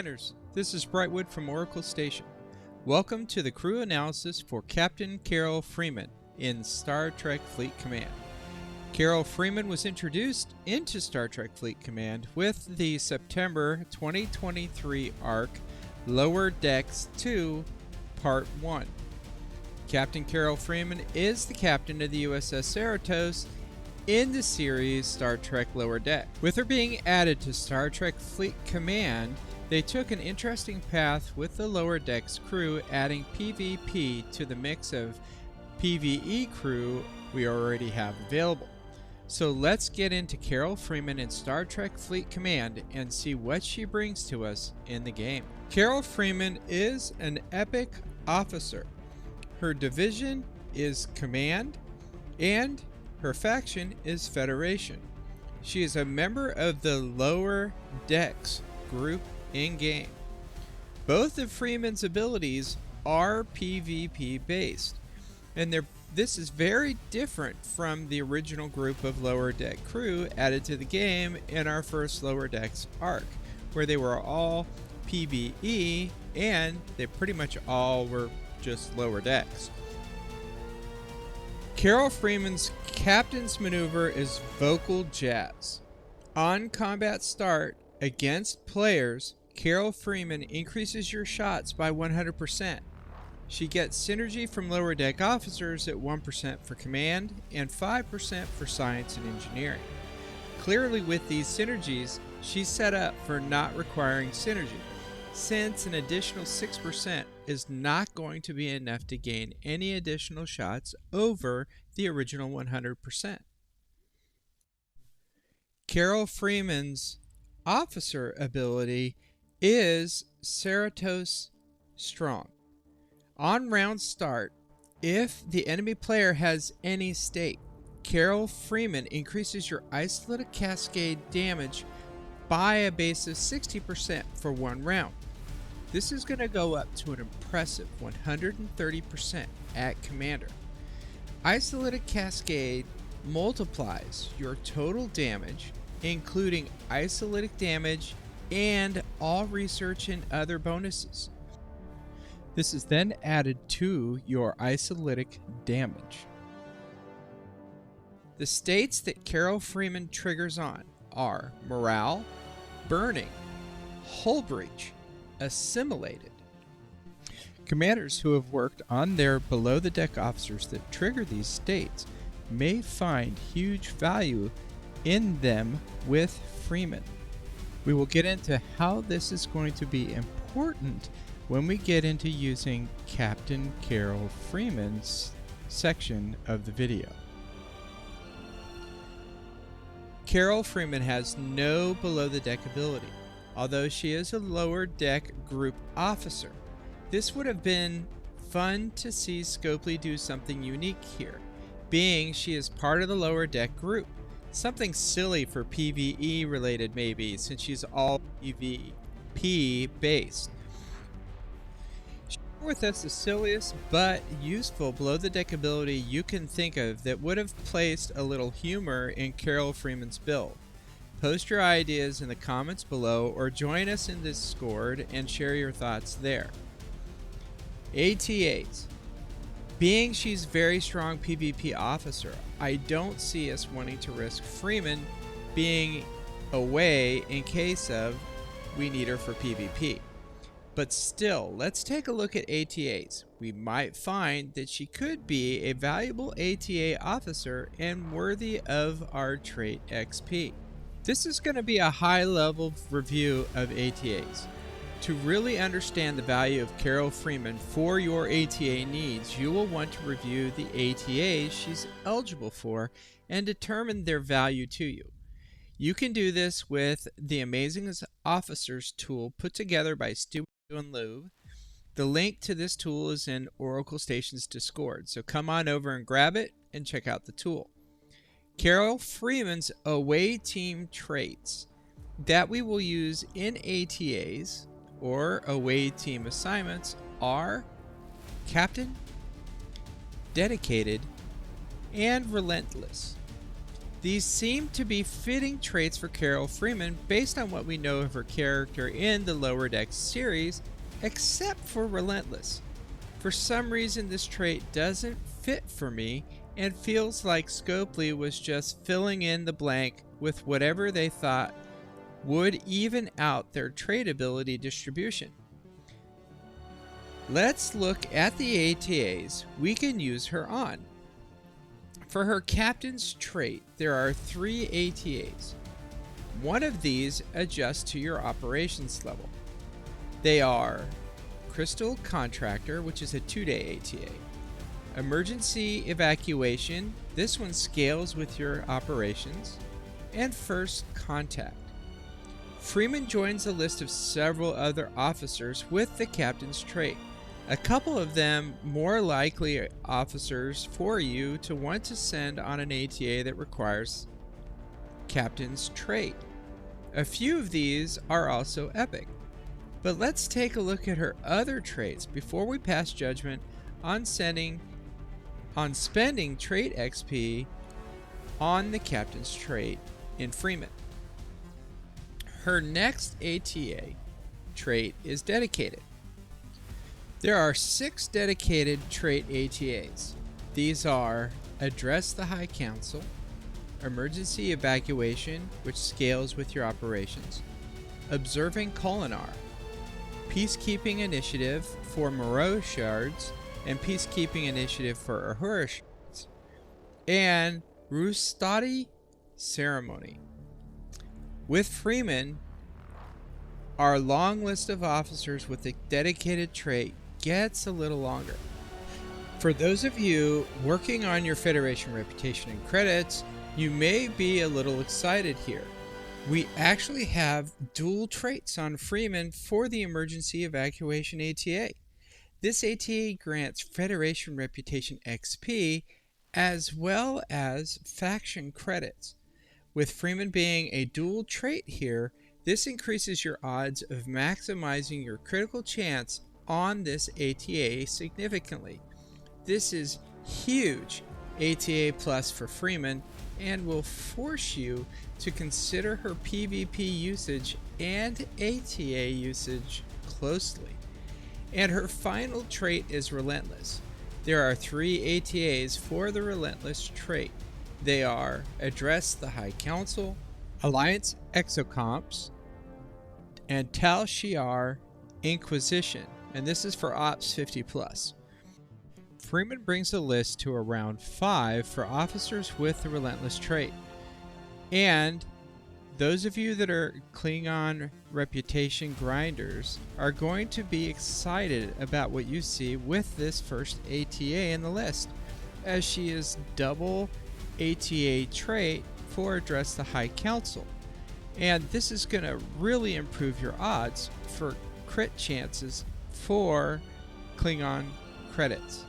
Commanders, this is Brightwood from Oracle Station. Welcome to the crew analysis for Captain Carol Freeman in Star Trek Fleet Command. Carol Freeman was introduced into Star Trek Fleet Command with the September 2023 arc Lower Decks 2 Part 1. Captain Carol Freeman is the captain of the USS Cerritos in the series Star Trek Lower Deck. With her being added to Star Trek Fleet Command, they took an interesting path with the Lower Decks crew, adding PvP to the mix of PvE crew we already have available. So let's get into Carol Freeman in Star Trek Fleet Command and see what she brings to us in the game. Carol Freeman is an epic officer. Her division is Command and her faction is Federation. She is a member of the Lower Decks group in-game. Both of Freeman's abilities are PvP based, and this is very different from the original group of Lower Deck crew added to the game in our first Lower Decks arc, where they were all PvE and they pretty much all were just Lower Decks. Carol Freeman's captain's maneuver is Vocal Jazz. On combat start against players, Carol Freeman increases your shots by 100%. She gets synergy from Lower Deck officers at 1% for command and 5% for science and engineering. Clearly with these synergies, she's set up for not requiring synergy, since an additional 6% is not going to be enough to gain any additional shots over the original 100%. Carol Freeman's officer ability is Cerritos Strong. On round start, if the enemy player has any stake, Carol Freeman increases your isolated cascade damage by a base of 60% for one round. This is going to go up to an impressive 130% at Commander. Isolated Cascade multiplies your total damage, including isolated damage and all research and other bonuses. This is then added to your isolated damage. The states that Carol Freeman triggers on are Morale, Burning, Hull Breach, Assimilated. Commanders who have worked on their below-the-deck officers that trigger these states may find huge value in them with Freeman. We will get into how this is going to be important when we get into using Captain Carol Freeman's section of the video. Carol Freeman has no below-the-deck ability, although she is a Lower Deck group officer. This would have been fun to see Scopely do something unique here, being she is part of the Lower Deck group. Something silly for PvE related maybe, since she's all PvP based. Share with us the silliest but useful below the deck ability you can think of that would have placed a little humor in Carol Freeman's build. Post your ideas in the comments below or join us in Discord and share your thoughts there. ATAs. Being she's very strong PvP officer, I don't see us wanting to risk Freeman being away in case of we need her for PvP. But still, let's take a look at ATAs. We might find that she could be a valuable ATA officer and worthy of our trait XP. This is going to be a high-level review of ATAs. To really understand the value of Carol Freeman for your ATA needs, you will want to review the ATAs she's eligible for and determine their value to you. You can do this with the Amazing Officers tool put together by Stu and Lowe. The link to this tool is in Oracle Station's Discord, so come on over and grab it and check out the tool. Carol Freeman's away team traits that we will use in ATAs or away team assignments are Captain, Dedicated, and Relentless. These seem to be fitting traits for Carol Freeman based on what we know of her character in the Lower Deck series, except for Relentless. For some reason, this trait doesn't fit for me and feels like Scopely was just filling in the blank with whatever they thought would even out their trait ability distribution. Let's look at the ATAs we can use her on. For her captain's trait, there are 3 ATAs. One of these adjusts to your operations level. They are Crystal Contractor, which is a 2-day ATA. Emergency Evacuation, this one scales with your operations. And First Contact. Freeman joins a list of several other officers with the captain's trait. A couple of them more likely officers for you to want to send on an ATA that requires captain's trait. A few of these are also epic. But let's take a look at her other traits before we pass judgment on spending trait XP on the captain's trait in Freeman. Her next ATA trait is Dedicated. There are 6 dedicated trait ATAs. These are Address the High Council, Emergency Evacuation, which scales with your operations, Observing Colinar, Peacekeeping Initiative for Moreau Shards, and Peacekeeping Initiative for Ahura Shards, and Rustati Ceremony. With Freeman, our long list of officers with the dedicated trait gets a little longer. For those of you working on your Federation reputation and credits, you may be a little excited here. We actually have dual traits on Freeman for the Emergency Evacuation ATA. This ATA grants Federation reputation XP as well as faction credits. With Freeman being a dual trait here, this increases your odds of maximizing your critical chance on this ATA significantly. This is huge ATA plus for Freeman and will force you to consider her PvP usage and ATA usage closely. And her final trait is Relentless. There are 3 ATAs for the Relentless trait. They are Address the High Council, Alliance Exocomps, and Tal Shiar Inquisition, and this is for Ops 50+. Freeman brings the list to around 5 for officers with the Relentless trait. And those of you that are Klingon reputation grinders are going to be excited about what you see with this first ATA in the list, as she is double ATA trait for Address the High Council. And this is going to really improve your odds for crit chances for Klingon credits.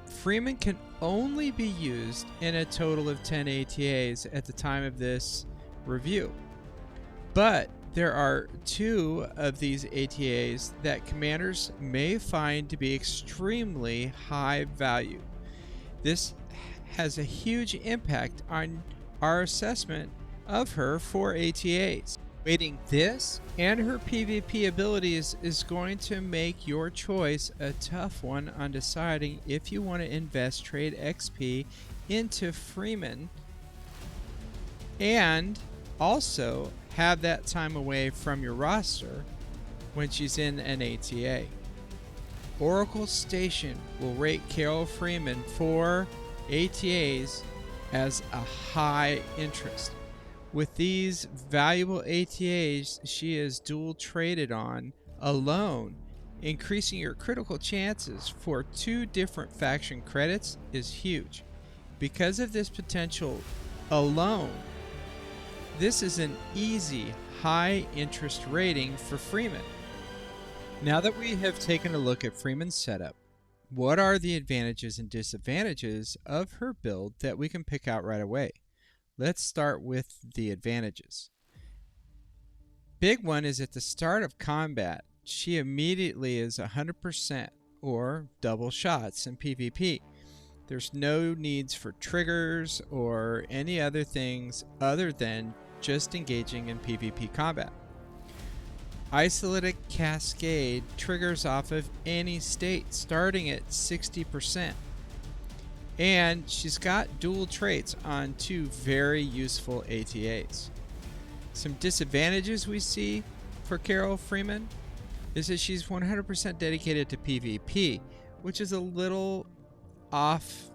Freeman can only be used in a total of 10 ATAs at the time of this review. But there are 2 of these ATAs that commanders may find to be extremely high value. This has a huge impact on our assessment of her for ATAs. Weighting this and her PvP abilities is going to make your choice a tough one on deciding if you want to invest trade XP into Freeman and also have that time away from your roster when she's in an ATA. Oracle Station will rate Carol Freeman for ATAs as a high interest. With these valuable ATAs she is dual traded on alone, increasing your critical chances for 2 different faction credits is huge. Because of this potential alone, this is an easy high interest rating for Freeman. Now that we have taken a look at Freeman's setup, what are the advantages and disadvantages of her build that we can pick out right away? Let's start with the advantages. Big one is at the start of combat, she immediately is 100% or double shots in PvP. There's no needs for triggers or any other things other than just engaging in PvP combat. Isolytic Cascade triggers off of any state starting at 60%. And she's got dual traits on 2 very useful ATAs. Some disadvantages we see for Carol Freeman is that she's 100% dedicated to PvP, which is a little off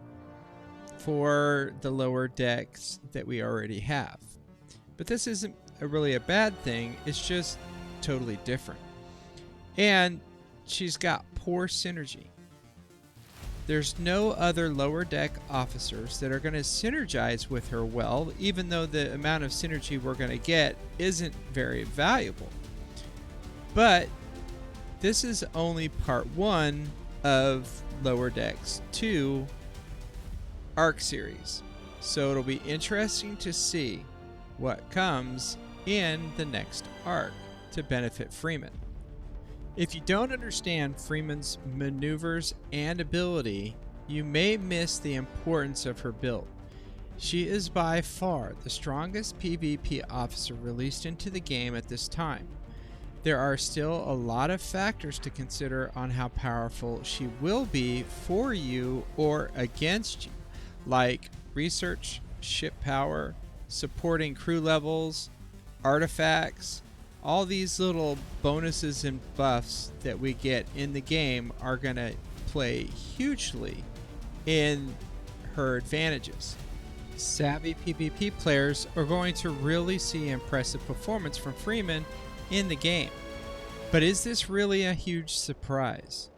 for the lower decks that we already have. But this isn't really a bad thing, it's just totally different. And she's got poor synergy. There's no other lower deck officers that are going to synergize with her well, even though the amount of synergy we're going to get isn't very valuable. But this is only part 1 of Lower Deck's 2 arc series, so it'll be interesting to see what comes in the next arc to benefit Freeman. If you don't understand Freeman's maneuvers and ability, you may miss the importance of her build. She is by far the strongest PvP officer released into the game at this time. There are still a lot of factors to consider on how powerful she will be for you or against you, like research, ship power, supporting crew levels, artifacts. All these little bonuses and buffs that we get in the game are going to play hugely in her advantages. Savvy PvP players are going to really see impressive performance from Freeman in the game. But is this really a huge surprise?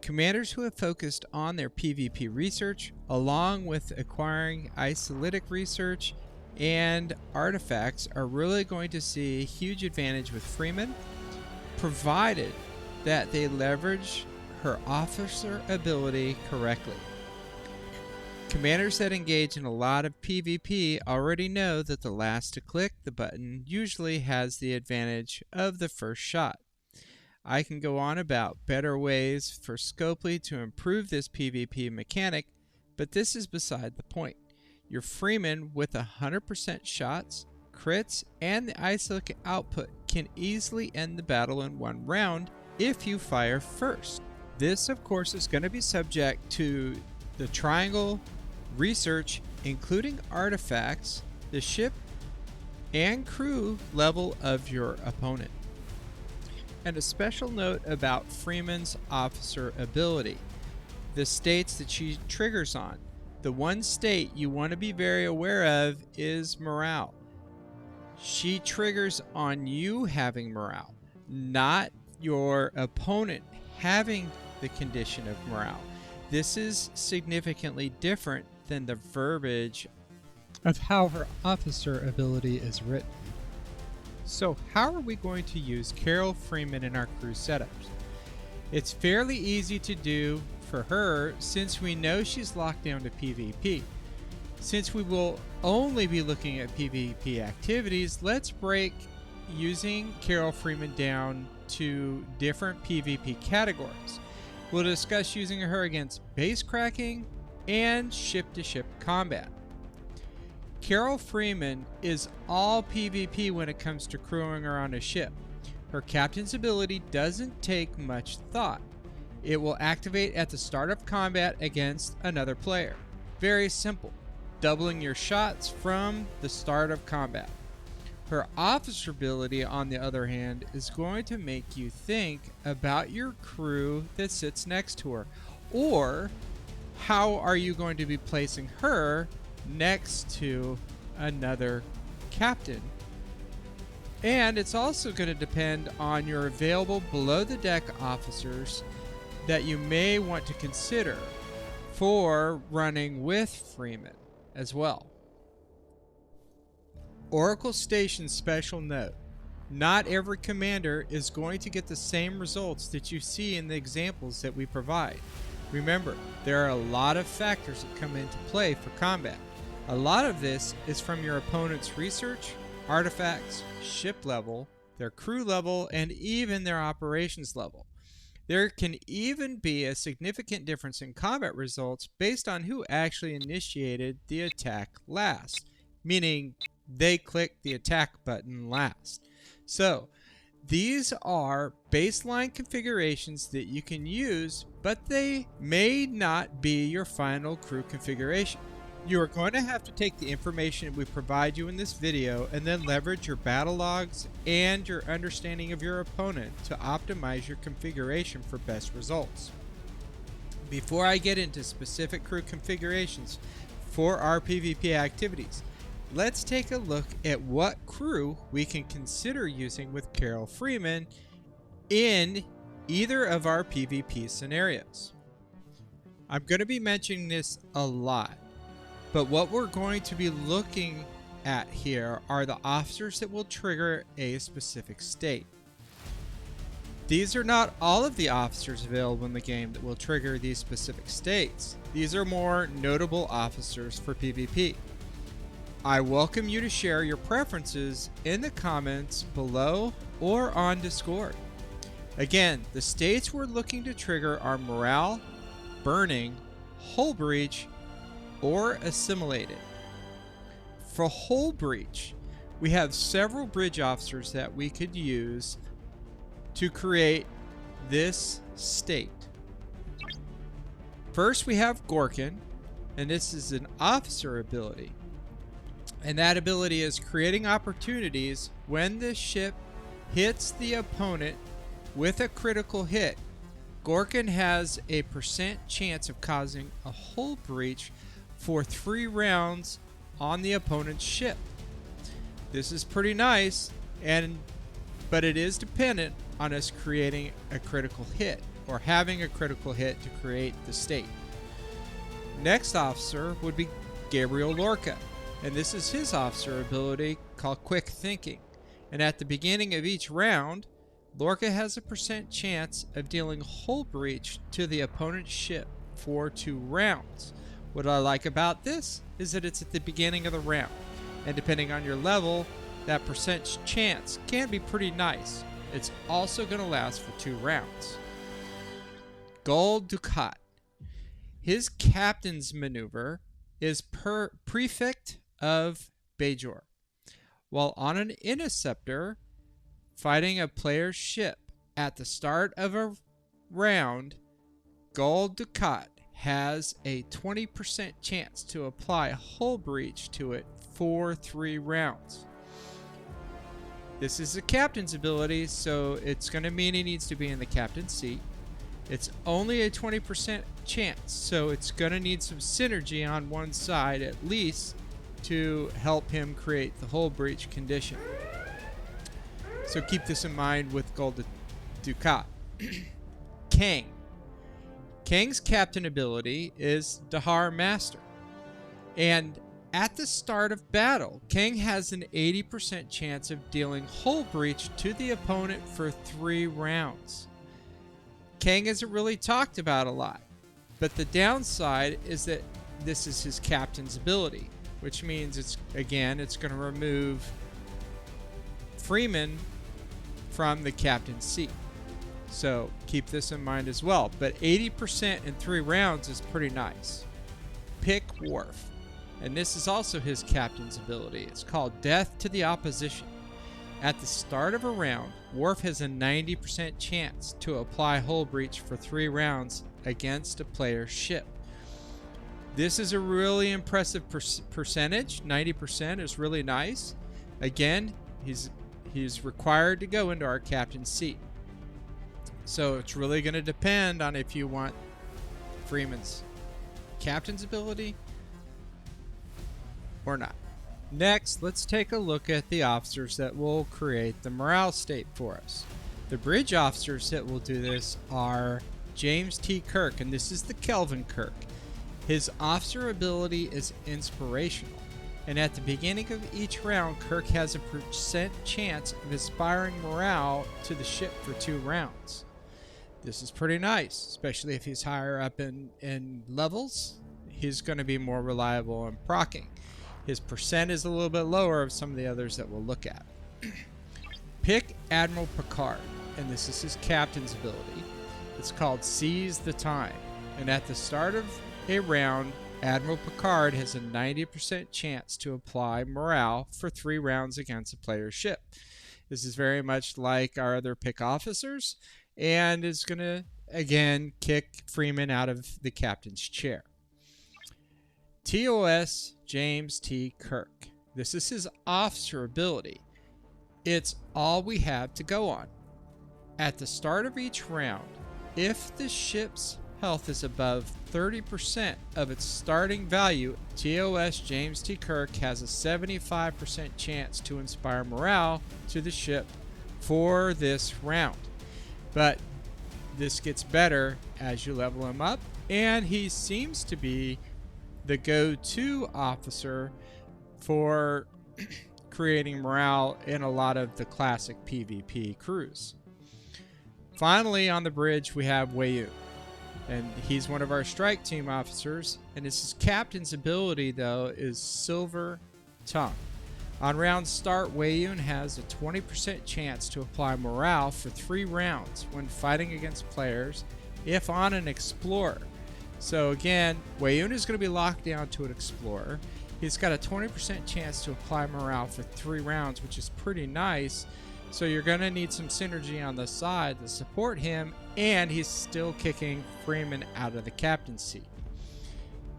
Commanders who have focused on their PvP research, along with acquiring isolytic research and artifacts, are really going to see a huge advantage with Freeman, provided that they leverage her officer ability correctly. Commanders that engage in a lot of PvP already know that the last to click the button usually has the advantage of the first shot. I can go on about better ways for Scopely to improve this PvP mechanic, but this is beside the point. Your Freeman with 100% shots, crits, and the isolytic output can easily end the battle in 1 round if you fire first. This, of course, is going to be subject to the triangle research, including artifacts, the ship and crew level of your opponent. And a special note about Freeman's officer ability: the states that she triggers on. The one state you want to be very aware of is morale. She triggers on you having morale, not your opponent having the condition of morale. This is significantly different than the verbiage of how her officer ability is written. So how are we going to use Carol Freeman in our crew setups? It's fairly easy to do for her since we know she's locked down to PvP. Since we will only be looking at PvP activities, let's break using Carol Freeman down to different PvP categories. We'll discuss using her against base cracking and ship-to-ship combat. Carol Freeman is all PvP when it comes to crewing her on a ship. Her captain's ability doesn't take much thought. It will activate at the start of combat against another player. Very simple, doubling your shots from the start of combat. Her officer ability, on the other hand, is going to make you think about your crew that sits next to her, or how are you going to be placing her next to another captain. And it's also going to depend on your available below the deck officers that you may want to consider for running with Freeman as well. Oracle Station special note: not every commander is going to get the same results that you see in the examples that we provide. Remember, there are a lot of factors that come into play for combat. A lot of this is from your opponent's research, artifacts, ship level, their crew level, and even their operations level. There can even be a significant difference in combat results based on who actually initiated the attack last, meaning they clicked the attack button last. So, these are baseline configurations that you can use, but they may not be your final crew configuration. You are going to have to take the information we provide you in this video and then leverage your battle logs and your understanding of your opponent to optimize your configuration for best results. Before I get into specific crew configurations for our PvP activities, let's take a look at what crew we can consider using with Carol Freeman in either of our PvP scenarios. I'm going to be mentioning this a lot, but what we're going to be looking at here are the officers that will trigger a specific state. These are not all of the officers available in the game that will trigger these specific states. These are more notable officers for PvP. I welcome you to share your preferences in the comments below or on Discord. Again, the states we're looking to trigger are morale, burning, hull breach, or assimilated. For hull breach, we have several bridge officers that we could use to create this state. First, we have Gorkin, and this is an officer ability. And that ability is creating opportunities when the ship hits the opponent with a critical hit. Gorkin has a % chance of causing a hull breach for 3 rounds on the opponent's ship. This is pretty nice, but it is dependent on us creating a critical hit or having a critical hit to create the state. Next officer would be Gabriel Lorca, and this is his officer ability called Quick Thinking. And at the beginning of each round, Lorca has a % chance of dealing hull breach to the opponent's ship for 2 rounds. What I like about this is that it's at the beginning of the round, and depending on your level, that % chance can be pretty nice. It's also going to last for 2 rounds. Gold Ducat. His captain's maneuver is Prefect of Bajor. While on an interceptor fighting a player's ship at the start of a round, Gold Ducat has a 20% chance to apply hull breach to it for 3 rounds. This is the captain's ability, so it's going to mean he needs to be in the captain's seat. It's only a 20% chance, so it's going to need some synergy on one side at least to help him create the hull breach condition. So keep this in mind with Gold Ducat. Kang. Kang's captain ability is Dahar Master. And at the start of battle, Kang has an 80% chance of dealing hull breach to the opponent for 3 rounds. Kang isn't really talked about a lot, but the downside is that this is his captain's ability, which means it's going to remove Freeman from the captain's seat. So keep this in mind as well. But 80% in 3 rounds is pretty nice. Pick Worf. And this is also his captain's ability. It's called Death to the Opposition. At the start of a round, Worf has a 90% chance to apply hull breach for 3 rounds against a player's ship. This is a really impressive percentage. 90% is really nice. Again, he's required to go into our captain's seat. So it's really going to depend on if you want Freeman's captain's ability or not. Next, let's take a look at the officers that will create the morale state for us. The bridge officers that will do this are James T. Kirk, and this is the Kelvin Kirk. His officer ability is inspirational, and at the beginning of each round, Kirk has a % chance of inspiring morale to the ship for 2 rounds. This is pretty nice, especially if he's higher up in levels. He's going to be more reliable in proccing. His % is a little bit lower of some of the others that we'll look at. Pick Admiral Picard, and this is his captain's ability. It's called Seize the Time. And at the start of a round, Admiral Picard has a 90% chance to apply morale for 3 rounds against a player's ship. This is very much like our other pick officers, and is going to, again, kick Freeman out of the captain's chair. TOS James T. Kirk. This is his officer ability. It's all we have to go on. At the start of each round, if the ship's health is above 30% of its starting value, TOS James T. Kirk has a 75% chance to inspire morale to the ship for this round. But this gets better as you level him up, and he seems to be the go-to officer for creating morale in a lot of the classic PvP crews. Finally, on the bridge, we have Weyoun, and he's one of our strike team officers, and his captain's ability, though, is Silver Tongue. On round start, Weyoun has a 20% chance to apply morale for 3 rounds when fighting against players if on an explorer. So again, Weyoun is going to be locked down to an explorer. He's got a 20% chance to apply morale for 3 rounds, which is pretty nice. So you're going to need some synergy on the side to support him, and he's still kicking Freeman out of the captain's seat.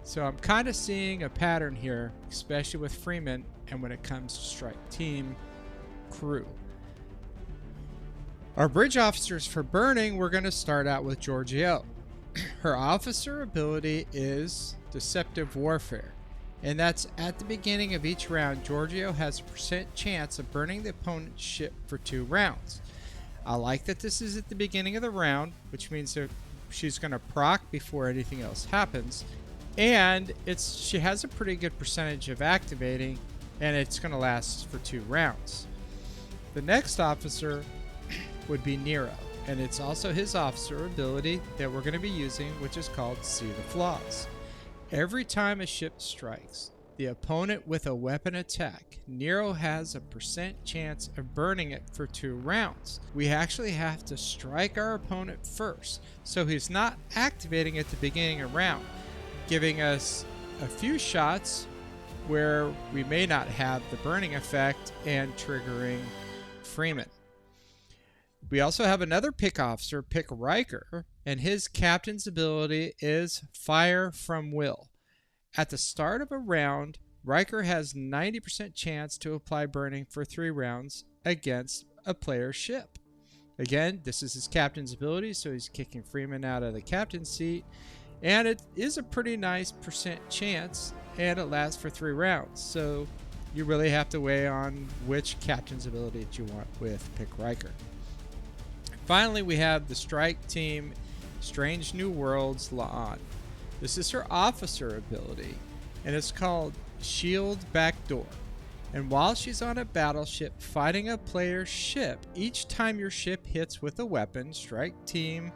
So I'm kind of seeing a pattern here, especially with Freeman and when it comes to strike team crew. Our bridge officers for burning, we're going to start out with Georgiou. Her officer ability is Deceptive Warfare, and that's at the beginning of each round. Georgiou has a % chance of burning the opponent's ship for 2 rounds. I like that this is at the beginning of the round, which means that she's going to proc before anything else happens, and she has a pretty good percentage of activating, and it's going to last for 2 rounds. The next officer would be Nero, and it's also his officer ability that we're going to be using, which is called See the Flaws. Every time a ship strikes the opponent with a weapon attack, Nero has a % chance of burning it for 2 rounds. We actually have to strike our opponent first, so he's not activating at the beginning of the round, giving us a few shots where we may not have the burning effect and triggering Freeman. We also have another pick officer, Pick Riker, and his captain's ability is Fire from Will. At the start of a round, Riker has 90% chance to apply burning for 3 rounds against a player's ship. Again, this is his captain's ability, so he's kicking Freeman out of the captain's seat, and it is a pretty nice % chance, and it lasts for 3 rounds. So you really have to weigh on which captain's ability that you want with Pick Riker. Finally, we have the strike team, Strange New Worlds La'an. This is her officer ability, and it's called Shield Backdoor. And while she's on a battleship fighting a player's ship, each time your ship hits with a weapon, strike team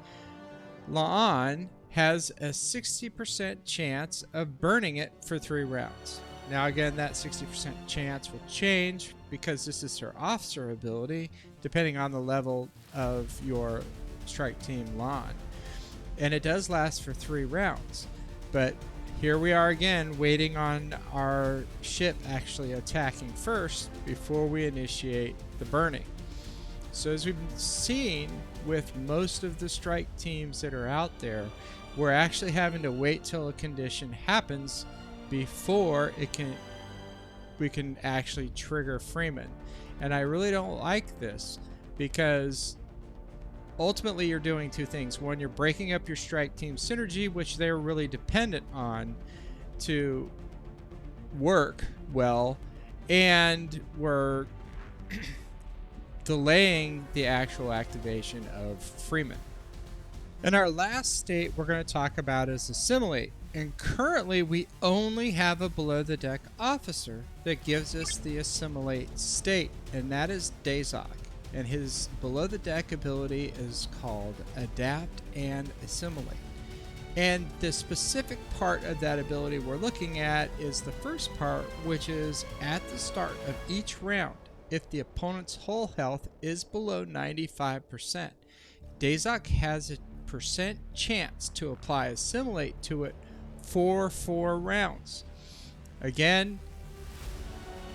La'an has a 60% chance of burning it for 3 rounds. Now again, that 60% chance will change because this is her officer ability, depending on the level of your strike team La'an. And it does last for 3 rounds. But here we are again, waiting on our ship actually attacking first before we initiate the burning. So as we've seen with most of the strike teams that are out there, we're actually having to wait till a condition happens before we can actually trigger Freeman. And I really don't like this, because ultimately you're doing 2 things. One, you're breaking up your strike team synergy, which they're really dependent on to work well, and we're delaying the actual activation of Freeman. And our last state we're going to talk about is Assimilate. And currently we only have a below the deck officer that gives us the Assimilate state, and that is Dazok. And his below the deck ability is called Adapt and Assimilate. And the specific part of that ability we're looking at is the first part, which is at the start of each round, if the opponent's whole health is below 95%, Dazok has a percent chance to apply Assimilate to it for 4 rounds. Again,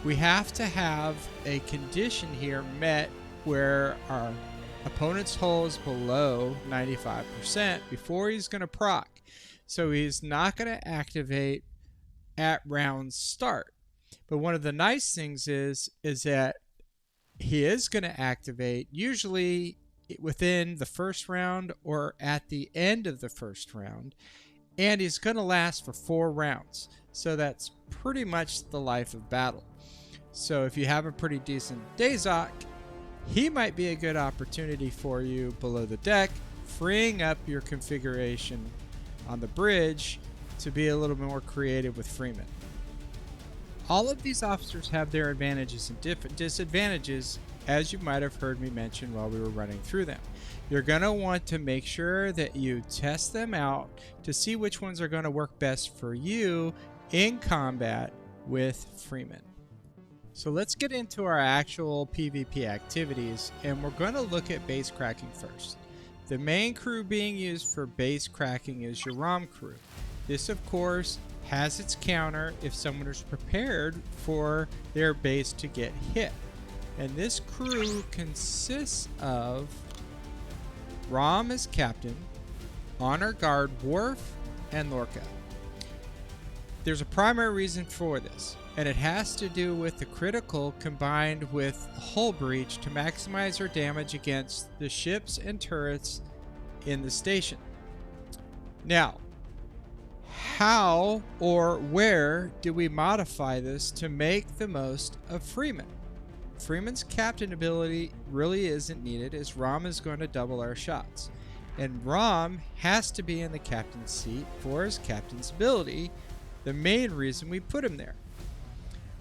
we have to have a condition here met where our opponent's hull is below 95% before he's going to proc. So he's not going to activate at round start. But one of the nice things is that he is going to activate usually within the first round or at the end of the first round, and he's going to last for 4 rounds. So that's pretty much the life of battle. So if you have a pretty decent Dazok, he might be a good opportunity for you below the deck, freeing up your configuration on the bridge to be a little bit more creative with Freeman. All of these officers have their advantages and disadvantages, as you might have heard me mention while we were running through them. You're going to want to make sure that you test them out to see which ones are going to work best for you in combat with Freeman. So let's get into our actual PvP activities, and we're going to look at base cracking first. The main crew being used for base cracking is your ROM crew. This, of course, has its counter if someone is prepared for their base to get hit. And this crew consists of Rom as captain, honor guard Worf, and Lorca. There's a primary reason for this, and it has to do with the critical combined with hull breach to maximize our damage against the ships and turrets in the station. Now, how or where do we modify this to make the most of Freeman? Freeman's captain ability really isn't needed, as Rom is going to double our shots. And Rom has to be in the captain's seat for his captain's ability, the main reason we put him there.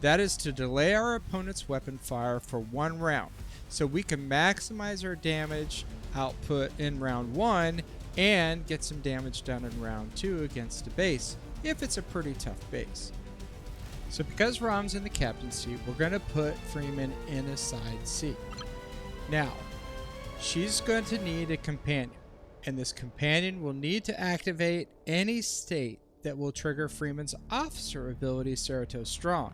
That is to delay our opponent's weapon fire for 1 round, so we can maximize our damage output in round 1 and get some damage done in round 2 against a base, if it's a pretty tough base. So because Rom's in the captain's seat, we're going to put Freeman in a side seat. Now, she's going to need a companion, and this companion will need to activate any state that will trigger Freeman's officer ability, Ceratos Strong.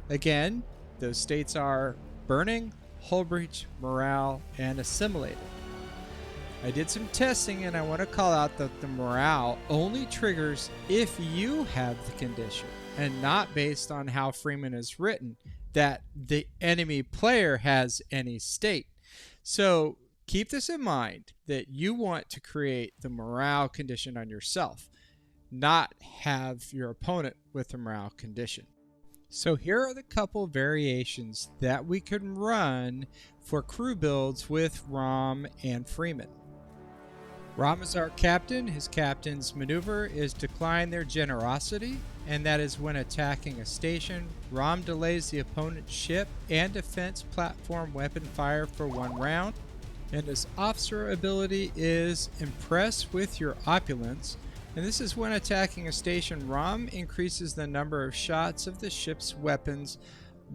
Again, those states are burning, hull breach, morale, and assimilated. I did some testing, and I want to call out that the morale only triggers if you have the condition, and not based on how Freeman is written, that the enemy player has any state. So keep this in mind, that you want to create the morale condition on yourself, not have your opponent with the morale condition. So here are the couple variations that we can run for crew builds with Rom and Freeman. Rom is our captain. His captain's maneuver is decline their generosity, and that is when attacking a station. Rom delays the opponent's ship and defense platform weapon fire for 1 round, and his officer ability is impress with your opulence, and this is when attacking a station. Rom increases the number of shots of the ship's weapons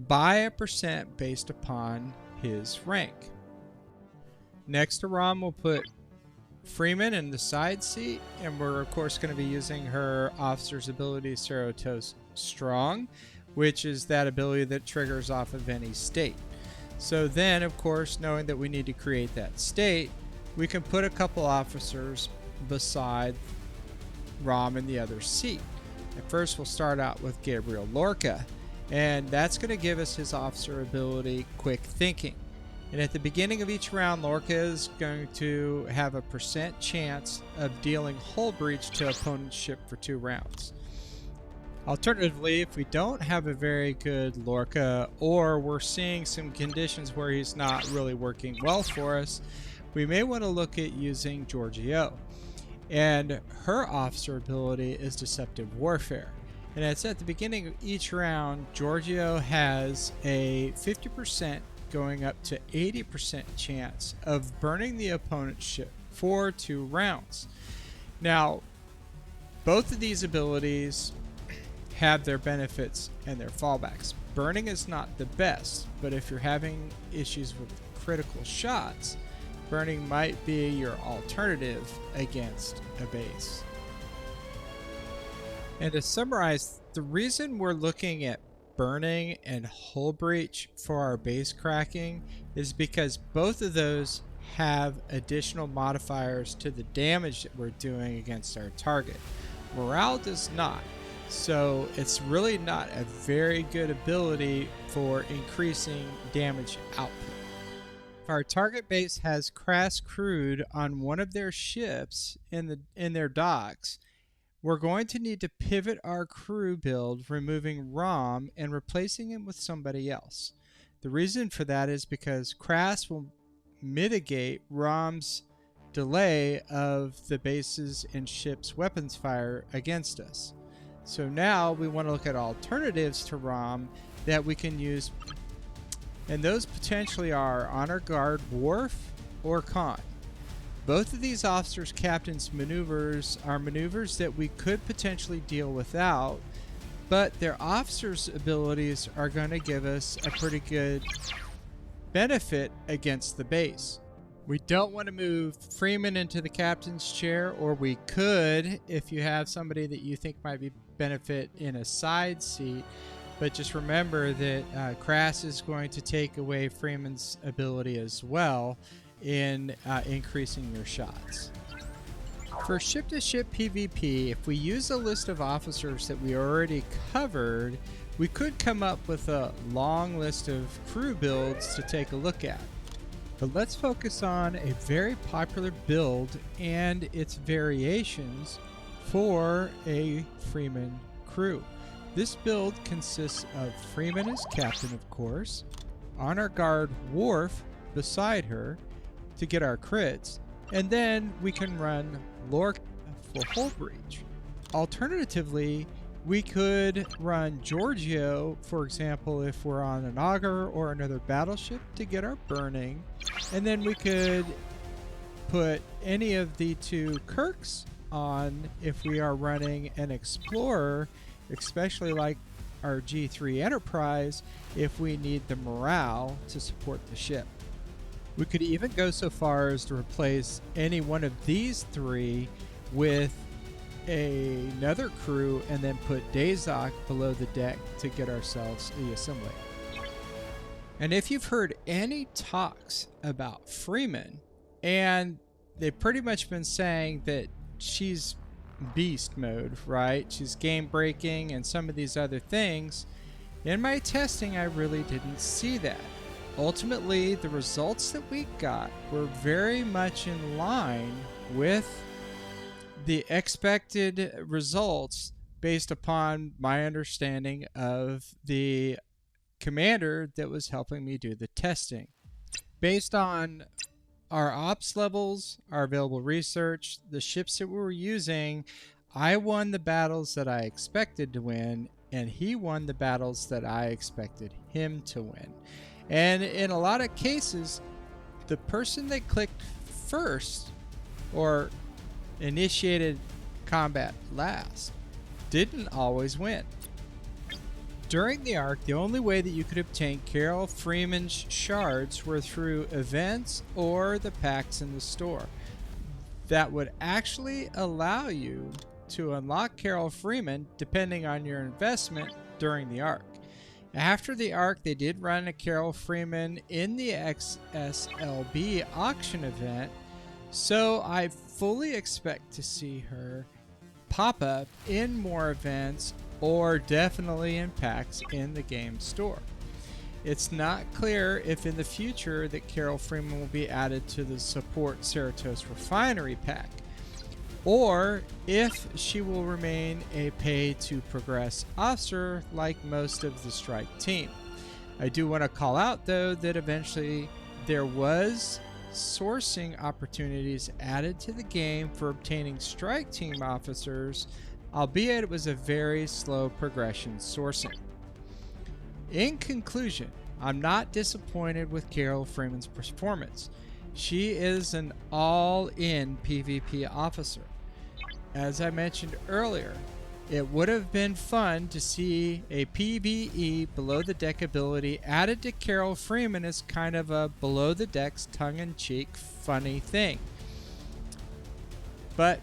by 1% based upon his rank. Next to Rom, we'll put Freeman in the side seat, and we're of course going to be using her officer's ability, Ceratos Strong, which is that ability that triggers off of any state. So then, of course, knowing that we need to create that state, we can put a couple officers beside Rom in the other seat. At first, we'll start out with Gabriel Lorca, and that's going to give us his officer ability, Quick Thinking. And at the beginning of each round, Lorca is going to have a % chance of dealing hull breach to opponent's ship for 2 rounds. Alternatively, if we don't have a very good Lorca, or we're seeing some conditions where he's not really working well for us, we may want to look at using Giorgio. And her officer ability is Deceptive Warfare. And it's at the beginning of each round, Giorgio has a 50% going up to 80% chance of burning the opponent's ship for 2 rounds. Now, both of these abilities have their benefits and their fallbacks. Burning is not the best, but if you're having issues with critical shots, burning might be your alternative against a base. And to summarize, the reason we're looking at burning and hull breach for our base cracking is because both of those have additional modifiers to the damage that we're doing against our target. Morale does not, so it's really not a very good ability for increasing damage output. If our target base has crass crude on one of their ships in their docks, we're going to need to pivot our crew build, removing ROM and replacing it with somebody else. The reason for that is because crass will mitigate ROM's delay of the base's and ship's weapons fire against us. So now we want to look at alternatives to ROM that we can use, and those potentially are Honor Guard Wharf or Con. Both of these officers' captains' maneuvers are maneuvers that we could potentially deal without, but their officers' abilities are going to give us a pretty good benefit against the base. We don't want to move Freeman into the captain's chair, or we could if you have somebody that you think might be benefit in a side seat, but just remember that Crass is going to take away Freeman's ability as well in increasing your shots. For ship-to-ship PvP, if we use a list of officers that we already covered, we could come up with a long list of crew builds to take a look at. But let's focus on a very popular build and its variations for a Freeman crew. This build consists of Freeman as captain, of course, Honor Guard Wharf beside her to get our crits, and then we can run Lorca for hull breach. Alternatively, we could run Giorgio, for example, if we're on an auger or another battleship to get our burning, and then we could put any of the two Kirks on if we are running an explorer, especially like our G3 Enterprise, if we need the morale to support the ship. We could even go so far as to replace any one of these three with another crew and then put Dazok below the deck to get ourselves the assembly. And if you've heard any talks about Freeman, and they've pretty much been saying that she's beast mode, right? She's game breaking and some of these other things. In my testing, I really didn't see that. Ultimately, the results that we got were very much in line with the expected results based upon my understanding of the commander that was helping me do the testing. Based on our ops levels, our available research, the ships that we were using, I won the battles that I expected to win, and he won the battles that I expected him to win. And in a lot of cases, the person that clicked first or initiated combat last didn't always win. During the arc, the only way that you could obtain Carol Freeman's shards were through events or the packs in the store. That would actually allow you to unlock Carol Freeman depending on your investment during the arc. After the arc, they did run a Carol Freeman in the XSLB auction event, so I fully expect to see her pop up in more events or definitely in packs in the game store. It's not clear if in the future that Carol Freeman will be added to the Support Cerritos Refinery pack, or if she will remain a pay-to-progress officer like most of the Strike team. I do want to call out, though, that eventually there was sourcing opportunities added to the game for obtaining Strike team officers, albeit it was a very slow progression sourcing. In conclusion, I'm not disappointed with Carol Freeman's performance. She is an all-in PvP officer. As I mentioned earlier, It would have been fun to see a PvE below the deck ability added to Carol Freeman as kind of a below the deck's tongue-in-cheek funny thing. But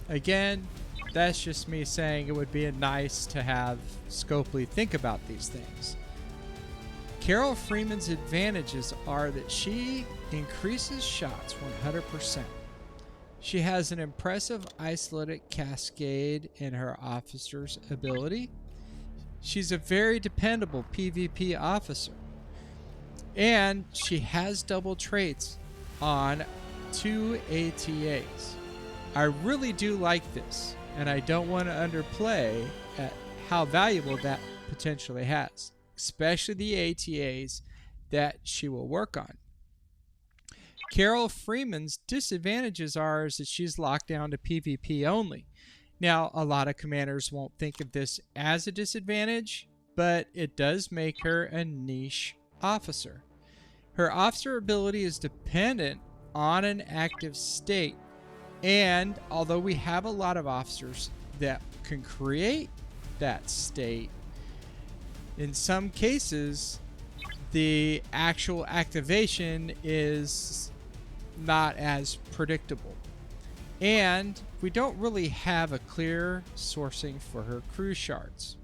again, that's just me saying it would be nice to have Scopely think about these things. Carol Freeman's advantages are that she increases shots 100%. She has an impressive isolated cascade in her officer's ability. She's a very dependable PvP officer. And she has double traits on 2 ATAs. I really do like this, and I don't want to underplay at how valuable that potentially has, especially the ATAs that she will work on. Carol Freeman's disadvantages are that she's locked down to PvP only. Now, a lot of commanders won't think of this as a disadvantage, but it does make her a niche officer. Her officer ability is dependent on an active state, and although we have a lot of officers that can create that state, in some cases, the actual activation is not as predictable. And we don't really have a clear sourcing for her crew shards.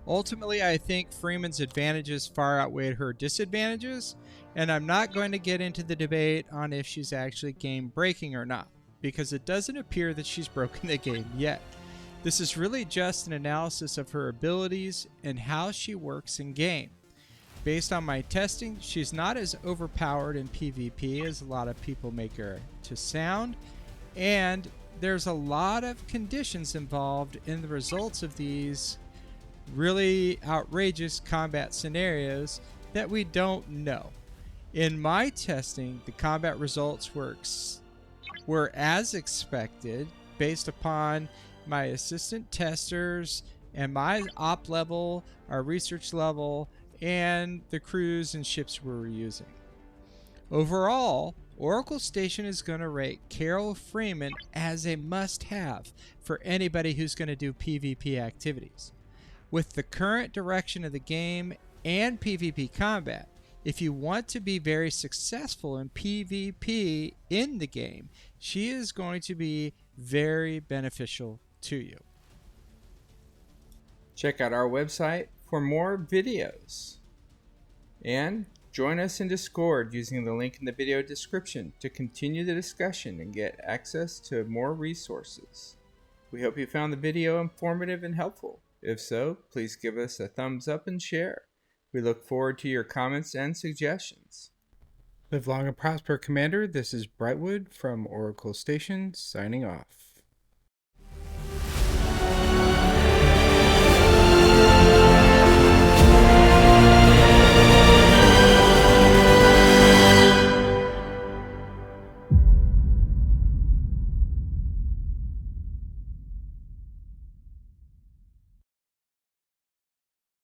Ultimately, I think Freeman's advantages far outweighed her disadvantages, and I'm not going to get into the debate on if she's actually game breaking or not, because it doesn't appear that she's broken the game yet. This is really just an analysis of her abilities and how she works in game. Based on my testing, she's not as overpowered in PvP as a lot of people make her to sound, and there's a lot of conditions involved in the results of these really outrageous combat scenarios that we don't know. In my testing, the combat results were as expected based upon my assistant testers and my op level, our research level, and the crews and ships we were using. Overall, Oracle Station is going to rate Carol Freeman as a must-have for anybody who's going to do PvP activities. With the current direction of the game and PvP combat, if you want to be very successful in PvP in the game, she is going to be very beneficial to you. Check out our website for more videos. And join us in Discord using the link in the video description to continue the discussion and get access to more resources. We hope you found the video informative and helpful. If so, please give us a thumbs up and share. We look forward to your comments and suggestions. Live long and prosper, Commander. This is Brightwood from Oracle Station, signing off.